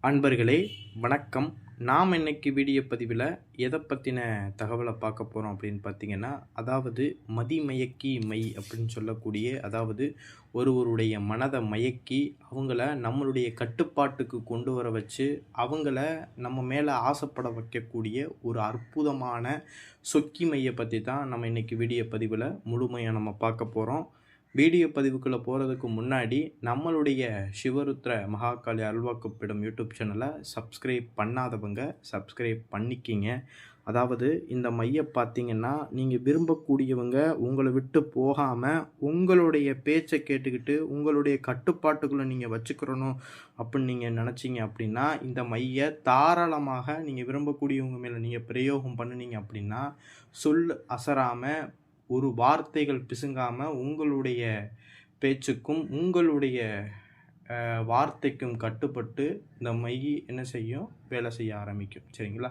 அன்பர்களே வணக்கம். நாம் இன்னைக்கு வீடியோ பதிவில் எதை பற்றின தகவலை பார்க்க போகிறோம் அப்படின்னு பார்த்தீங்கன்னா, அதாவது மதிமயக்கி மை அப்படின்னு சொல்லக்கூடிய, அதாவது ஒருவருடைய மனதை மயக்கி அவங்கள நம்மளுடைய கட்டுப்பாட்டுக்கு கொண்டு வர வச்சு அவங்கள நம்ம மேலே ஆசைப்பட வைக்கக்கூடிய ஒரு அற்புதமான சொக்கி மையை பற்றி தான் நம்ம இன்னைக்கு வீடியோ பதிவில் முழுமையாக நம்ம பார்க்க போகிறோம். வீடியோ பதிவுக்குள்ளே போகிறதுக்கு முன்னாடி நம்மளுடைய சிவருத்ர மகாகாளி அருள்வாக்குப்பிடும் யூடியூப் சேனலை சப்ஸ்கிரைப் பண்ணாதவங்க சப்ஸ்கிரைப் பண்ணிக்கிங்க. அதாவது இந்த மையை பார்த்தீங்கன்னா, நீங்கள் விரும்பக்கூடியவங்க உங்களை விட்டு போகாமல் உங்களுடைய பேச்சை கேட்டுக்கிட்டு உங்களுடைய கட்டுப்பாட்டுக்குள்ளே நீங்கள் வச்சுக்கிறணும் அப்படின்னு நீங்கள் நினச்சிங்க அப்படின்னா, இந்த மையை தாராளமாக நீங்கள் விரும்பக்கூடியவங்க மேலே நீங்கள் பிரயோகம் பண்ணினீங்க அப்படின்னா, சொல் அசராமல் ஒரு வார்த்தைகள் பிசுங்காமல் உங்களுடைய பேச்சுக்கும் உங்களுடைய வார்த்தைக்கும் கட்டுப்பட்டு இந்த மை என்ன செய்யும், வேலை செய்ய ஆரம்பிக்கும். சரிங்களா?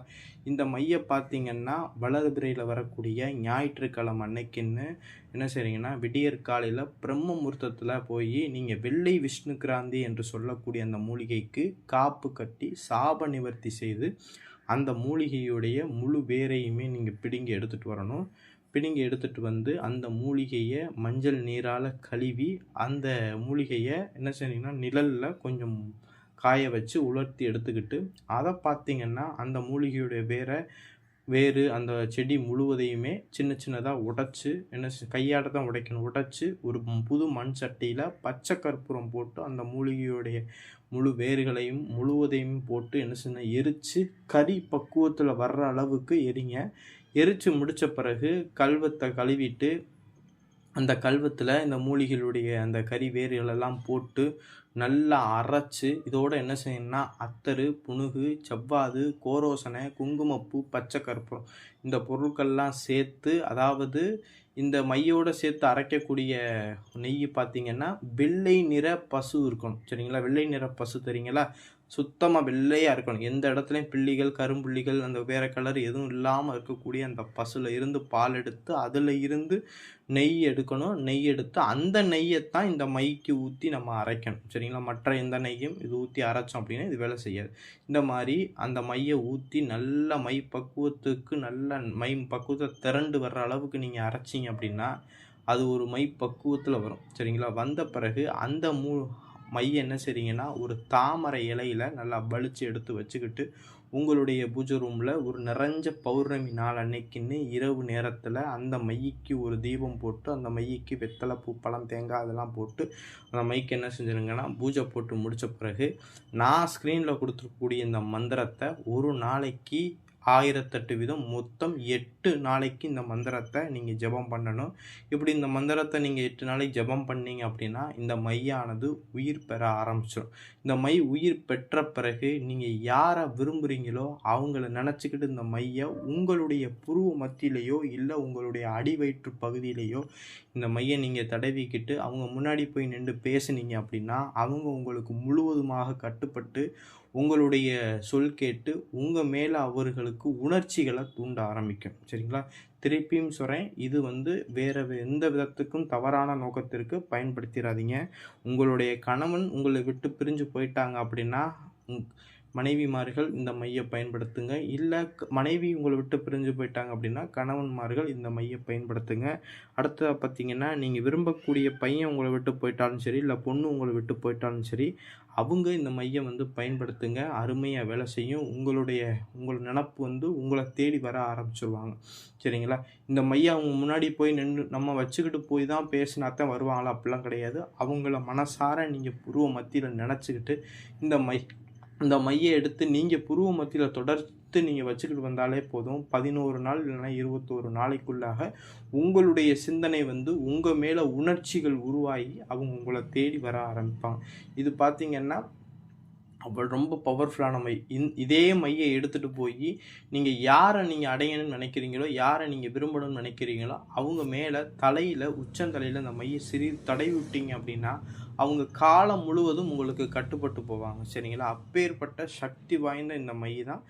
இந்த மையை பார்த்திங்கன்னா வளர்பிறையில் வரக்கூடிய ஞாயிற்றுக்கிழமை அன்னைக்குன்னு என்ன செய்றீங்கன்னா, விடியற் காலையில் பிரம்ம முகூர்த்தத்தில் போய் நீங்கள் வெள்ளை விஷ்ணு கிராந்தி என்று சொல்லக்கூடிய அந்த மூலிகைக்கு காப்பு கட்டி சாப நிவர்த்தி செய்து அந்த மூலிகையுடைய முழு வேரையுமே நீங்கள் பிடுங்கி எடுத்துகிட்டு வரணும். பிடுங்கி எடுத்துகிட்டு வந்து அந்த மூலிகையை மஞ்சள் நீரால் கழுவி அந்த மூலிகையை என்ன செய்யணுங்கன்னா நிழலில் கொஞ்சம் காய வச்சு உலர்த்தி எடுத்துக்கிட்டு அதை பார்த்திங்கன்னா அந்த மூலிகையுடைய வேறு அந்த செடி முழுவதையுமே சின்ன சின்னதாக உடைச்சி கையாட தான் உடைக்கணும். உடைச்சி ஒரு புது மண் சட்டியில் பச்சை கற்பூரம் போட்டு அந்த மூலிகையுடைய முழு வேர்களையும் முழுவதையும் போட்டு என்ன செய்யணும், எரித்து கறி பக்குவத்தில் வர்ற அளவுக்கு எரிங்க. எரித்து முடித்த பிறகு கல்வத்தை கழுவிட்டு அந்த கல்வத்தில் இந்த மூலிகளுடைய அந்த கறி வேர்களெல்லாம் போட்டு நல்லா அரைச்சி இதோடு என்ன செய்யணும்னா அத்தரு, புனுகு, செவ்வாது, கோரோசனை, குங்குமப்பூ, பச்சை கற்பூரம் இந்த பொருட்கள்லாம் சேர்த்து, அதாவது இந்த மையோடு சேர்த்து அரைக்கக்கூடிய நெய் பார்த்திங்கன்னா வெள்ளை நிற பசு இருக்கணும். சரிங்களா? வெள்ளை நிற பசு தெரியுங்களா? சுத்தமாக வெள்ளையாக இருக்கணும். எந்த இடத்துலையும் பிள்ளிகள், கரும்புள்ளிகள், அந்த வேறு கலர் எதுவும் இல்லாமல் இருக்கக்கூடிய அந்த பசுல இருந்து பால் எடுத்து அதில் இருந்து நெய் எடுக்கணும். நெய் எடுத்து அந்த நெய்யைத்தான் இந்த மைக்கு ஊற்றி நம்ம அரைக்கணும். சரிங்களா? மற்ற எந்த நெய்யும் இது ஊற்றி அரைச்சோம் அப்படின்னா இது வேலை செய்யாது. இந்த மாதிரி அந்த மையை ஊற்றி நல்ல மை பக்குவத்துக்கு நல்ல மை பக்குவத்தை திரண்டு வர்ற அளவுக்கு நீங்கள் அரைச்சிங்க அப்படின்னா அது ஒரு மை பக்குவத்தில் வரும். சரிங்களா? வந்த பிறகு அந்த மையை என்ன செய்றீங்கன்னா, ஒரு தாமரை இலையில் நல்லா வலிச்சு எடுத்து வச்சுக்கிட்டு உங்களுடைய பூஜை ரூமில் ஒரு நிறைஞ்ச பௌர்ணமி நாள் அன்னைக்குன்னு இரவு நேரத்தில் அந்த மைக்கு ஒரு தீபம் போட்டு அந்த மைக்கு வெத்தலை, பூ, பழம், தேங்காய் அதெல்லாம் போட்டு அந்த மைக்கு என்ன செஞ்சுருங்கன்னா பூஜை போட்டு முடித்த பிறகு நான் ஸ்க்ரீனில் கொடுத்துருக்கக்கூடிய இந்த மந்திரத்தை ஒரு நாளைக்கு 1008 வீதம் மொத்தம் 8 நாளைக்கு இந்த மந்திரத்தை நீங்கள் ஜெபம் பண்ணணும். இப்படி இந்த மந்திரத்தை நீங்கள் 8 நாளைக்கு ஜெபம் பண்ணீங்க அப்படின்னா இந்த மையானது உயிர் பெற ஆரம்பிச்சிடும். இந்த மை உயிர் பெற்ற பிறகு நீங்கள் யாரை விரும்புகிறீங்களோ அவங்கள நினச்சிக்கிட்டு இந்த மையை உங்களுடைய புருவ மத்தியிலையோ இல்லை உங்களுடைய அடி வயிற்று பகுதியிலையோ இந்த மையை நீங்கள் தடவிக்கிட்டு அவங்க முன்னாடி போய் நின்று பேசுனீங்க அப்படின்னா அவங்க உங்களுக்கு முழுவதுமாக கட்டுப்பட்டு உங்களுடைய சொல் கேட்டு உங்கள் மேலே அவர்களுக்கு உணர்ச்சிகளை தூண்ட ஆரம்பிக்கும். சரிங்களா? திருப்பியும் சொல்கிறேன், இது வேறு எந்த விதத்துக்கும் தவறான நோக்கத்திற்கு பயன்படுத்திடாதீங்க. உங்களுடைய கணவன் உங்களை விட்டு பிரிஞ்சு போயிட்டாங்க அப்படின்னா மனைவிமார்கள் இந்த மையை பயன்படுத்துங்க. இல்லை மனைவி உங்களை விட்டு பிரிஞ்சு போயிட்டாங்க அப்படின்னா கணவன்மார்கள் இந்த மையை பயன்படுத்துங்க. அடுத்ததாக பார்த்திங்கன்னா, நீங்கள் விரும்பக்கூடிய பையன் உங்களை விட்டு போயிட்டாலும் சரி இல்லை பொண்ணு உங்களை விட்டு போயிட்டாலும் சரி அவங்க இந்த மையை பயன்படுத்துங்க. அருமையாக வேலை செய்யும். உங்கள் நினப்பு உங்களை தேடி வர ஆரம்பிச்சிருவாங்க. சரிங்களா? இந்த மையை அவங்க முன்னாடி போய் நின்று நம்ம வச்சுக்கிட்டு போய் தான் பேசினாத்தான் வருவாங்களா அப்படிலாம் கிடையாது. அவங்கள மனசார நீங்கள் புருவ மத்தியில் நினச்சிக்கிட்டு இந்த மையை எடுத்து நீங்கள் புருவ மத்தியில் தொடர்ந்து நீங்கள் வச்சுக்கிட்டு வந்தாலே போதும். 11 நாள் இல்லைன்னா 21 நாளைக்குள்ளாக உங்களுடைய சிந்தனை உங்கள் மேலே உணர்ச்சிகள் உருவாகி அவங்க உங்களை தேடி வர ஆரம்பிப்பாங்க. இது பார்த்திங்கன்னா ரொம்ப பவர்ஃபுல்லான மை. இதே மையை எடுத்துகிட்டு போய் நீங்கள் யாரை நீங்கள் அடையணும்னு நினைக்கிறீங்களோ, யாரை நீங்கள் விரும்பணும்னு நினைக்கிறீங்களோ அவங்க மேலே தலையில் உச்சந்தலையில் அந்த மையை தடவி விட்டீங்க அப்படின்னா அவங்க காலம் முழுவதும் உங்களுக்கு கட்டுப்பட்டு போவாங்க. சரிங்களா? அப்பேற்பட்ட சக்தி வாய்ந்த இந்த மை தான்.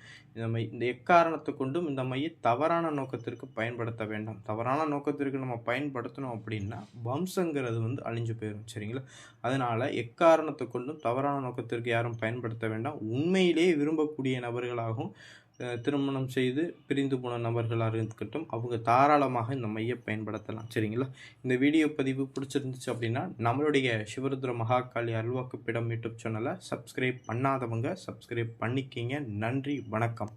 இந்த எக்காரணத்தை கொண்டும் இந்த மைய தவறான நோக்கத்திற்கு பயன்படுத்த வேண்டாம். தவறான நோக்கத்திற்கு நம்ம பயன்படுத்தினோம் அப்படின்னா, வம்சங்கிறது அழிஞ்சு போயிரும். சரிங்களா? அதனால எக்காரணத்தை கொண்டும் தவறான நோக்கத்திற்கு யாரும் பயன்படுத்த வேண்டாம். உண்மையிலேயே விரும்பக்கூடிய நபர்களாகவும், திருமணம் செய்து பிரிந்து போன நபர்களாக இருக்கட்டும், அவங்க தாராளமாக இந்த மைய பயன்படுத்தலாம். சரிங்களா? இந்த வீடியோ பதிவு பிடிச்சிருந்துச்சு அப்படின்னா, நம்மளுடைய சிவருத்ர மகாகாளி அருள்வாக்கு பீடம் யூடியூப் சேனலை சப்ஸ்கிரைப் பண்ணாதவங்க சப்ஸ்கிரைப் பண்ணிக்கிங்க. நன்றி, வணக்கம்.